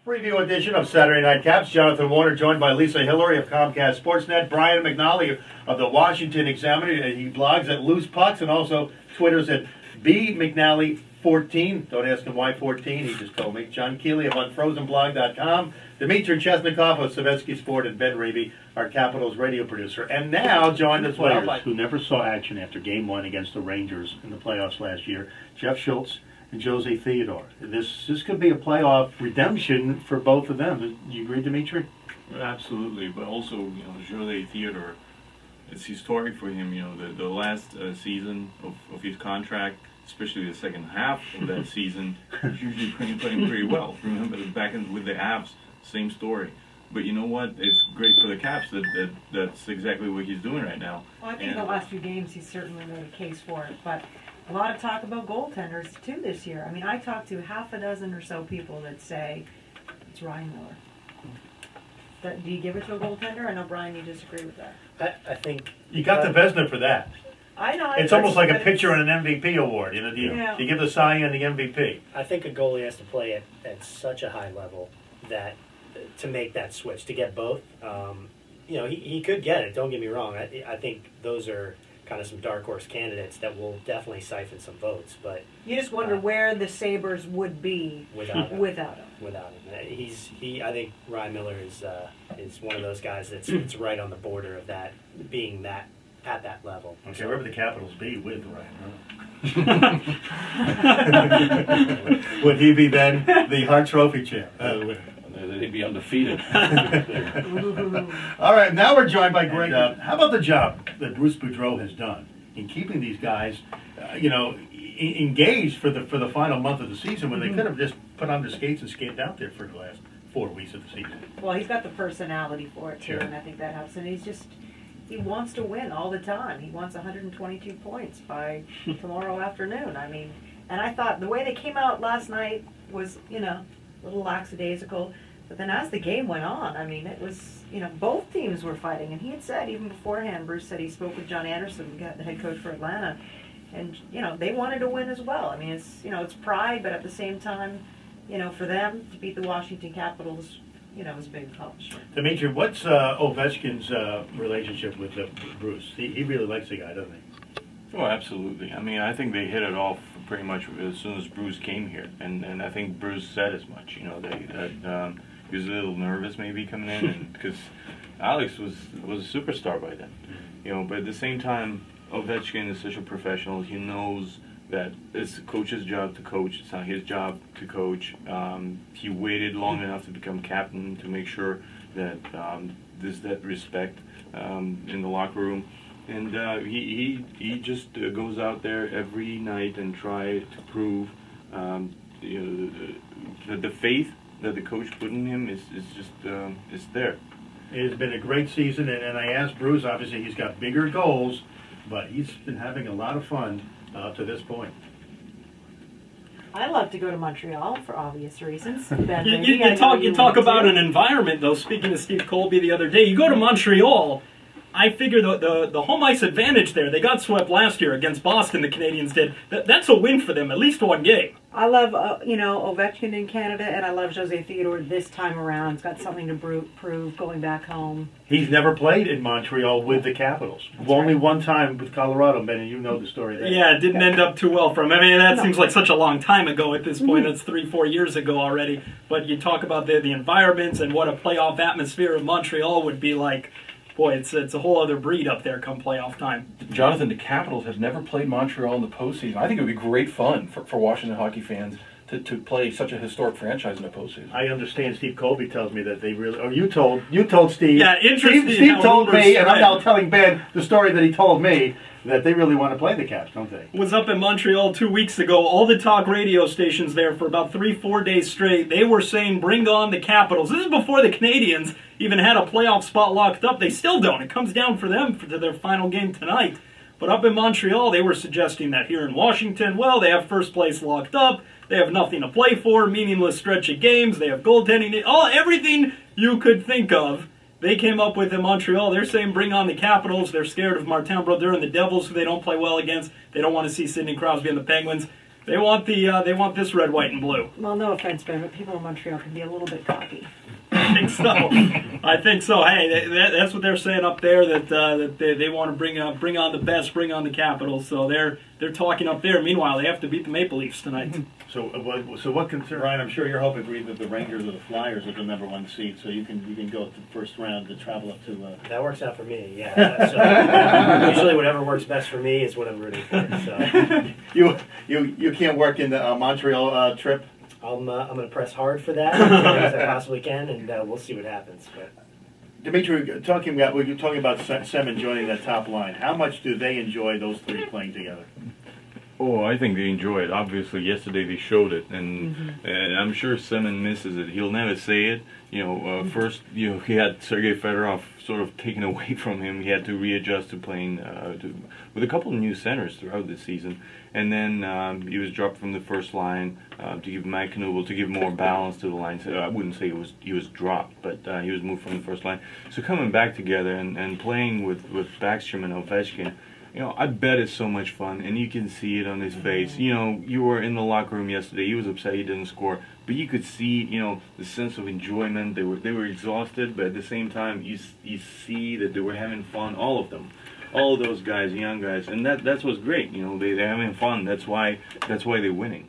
Preview edition of Saturday Night Caps. Jonathan Warner joined by Lisa Hillary of Comcast Sportsnet, Brian McNally of the Washington Examiner. He blogs at Loose Pucks and also Twitters at BMcNally14. Don't ask him why 14, he just told me. John Keeley of UnfrozenBlog.com. Dmitry Chesnikov of Savetsky Sport, and Ben Raby, our Capitals radio producer. And now joined as well by who never saw action after Game 1 against the Rangers in the playoffs last year, Jeff Schultz and Jose Theodore. This could be a playoff redemption for both of them. Do you agree, Dimitri? Absolutely, but also, Jose Theodore, it's historic for him. The last season of his contract, especially the second half of that season, he's usually playing pretty well. Remember, back with the Avs, same story. But you know what? It's great for the Caps that's exactly what he's doing right now. Well, I think the last few games he's certainly made a case for it, but a lot of talk about goaltenders, too, this year. I mean, I talked to half a dozen or so people that say it's Ryan Miller. Do you give it to a goaltender? I know, Brian, you disagree with that. I think... You got the Vezina for that. I know. It's almost like a pitcher and an MVP award. You give the Cy Young the MVP. I think a goalie has to play at such a high level that to make that switch, to get both. He could get it, don't get me wrong. I think those are kind of some dark horse candidates that will definitely siphon some votes, but you just wonder where the Sabres would be without him. I think Ryan Miller is one of those guys that's right on the border of that being that at that level. Okay, wherever the Capitals be with Ryan Miller. Would he be then the Hart Trophy champ? They'd be undefeated. All right, now we're joined by Greg. How about the job that Bruce Boudreau has done in keeping these guys, engaged for the final month of the season when they could have just put on their skates and skated out there for the last 4 weeks of the season? Well, he's got the personality for it, too, Sure. and I think that helps. And he wants to win all the time. He wants 122 points by tomorrow afternoon. I mean, and I thought the way they came out last night was, a little lackadaisical. But then as the game went on, I mean, it was, both teams were fighting. And he had said, even beforehand, Bruce said he spoke with John Anderson, the head coach for Atlanta, and, they wanted to win as well. I mean, it's pride, but at the same time, for them to beat the Washington Capitals, was a big accomplishment. Dimitri, what's Ovechkin's relationship with Bruce? He really likes the guy, doesn't he? Oh, absolutely. I mean, I think they hit it off pretty much as soon as Bruce came here, and I think Bruce said as much. He was a little nervous maybe coming in, because Alex was a superstar by then. But at the same time, Ovechkin is such a professional. He knows that it's the coach's job to coach. It's not his job to coach. He waited long enough to become captain to make sure that there's that respect in the locker room. And he just goes out there every night and try to prove that the faith that the coach put in him is there. It has been a great season, and I asked Bruce, obviously he's got bigger goals, but he's been having a lot of fun to this point. I love to go to Montreal for obvious reasons. You talk about an environment, though. Speaking to Steve Colby the other day, you go to Montreal. I figure the home ice advantage there. They got swept last year against Boston. The Canadians did. That's a win for them. At least one game. I love Ovechkin in Canada, and I love Jose Theodore this time around. He's got something to prove going back home. He's never played in Montreal with the Capitals. Only one time with Colorado, Ben, and you know the story there. Yeah, it didn't end up too well for him. I mean, that seems like such a long time ago at this point. That's 3-4 years ago already. But you talk about the environments and what a playoff atmosphere of Montreal would be like. Boy, it's a whole other breed up there come playoff time. Jonathan, the Capitals have never played Montreal in the postseason. I think it would be great fun for Washington hockey fans to play such a historic franchise in the postseason. I understand Steve Colby tells me that they really... Oh, you told Steve. Yeah, interesting. Steve told me, and I'm now telling Ben the story that he told me, that they really want to play the Caps, don't they? Was up in Montreal 2 weeks ago. All the talk radio stations there for about 3-4 days straight, they were saying, bring on the Capitals. This is before the Canadians even had a playoff spot locked up. They still don't. It comes down for them to their final game tonight. But up in Montreal, they were suggesting that here in Washington, well, they have first place locked up. They have nothing to play for, meaningless stretch of games. They have goaltending. Everything you could think of, they came up with in Montreal. They're saying bring on the Capitals. They're scared of Martin Brodeur and the Devils, who they don't play well against. They don't want to see Sidney Crosby and the Penguins. They want this red, white, and blue. Well, no offense, Ben, but people in Montreal can be a little bit cocky. I think so. I think so. Hey, that's what they're saying up there. That they want to bring on the best, bring on the Capitals. So they're talking up there. Meanwhile, they have to beat the Maple Leafs tonight. So what concern, Ryan? I'm sure you're hoping for either the Rangers or the Flyers with the number one seed, so you can go to the first round to travel up to. That works out for me, yeah. So, usually whatever works best for me is what I'm rooting for. So You can't work in the Montreal trip. I'm going to press hard for that as long as I possibly can, and we'll see what happens. But Dimitri, we were talking about Semin joining that top line. How much do they enjoy those three playing together? Oh, I think they enjoy it. Obviously, yesterday they showed it, and I'm sure Semin misses it. He'll never say it. First, he had Sergei Fedorov sort of taken away from him. He had to readjust to playing with a couple of new centers throughout the season, and then he was dropped from the first line to give Mike Knuble to give more balance to the line. So I wouldn't say he was dropped, but he was moved from the first line. So coming back together and playing with Backstrom and Ovechkin. I bet it's so much fun, and you can see it on his face. You were in the locker room yesterday. He was upset he didn't score, but you could see, the sense of enjoyment. They were exhausted, but at the same time, you see that they were having fun. All of them, all of those guys, young guys, and that's what's great. They're having fun. That's why they're winning.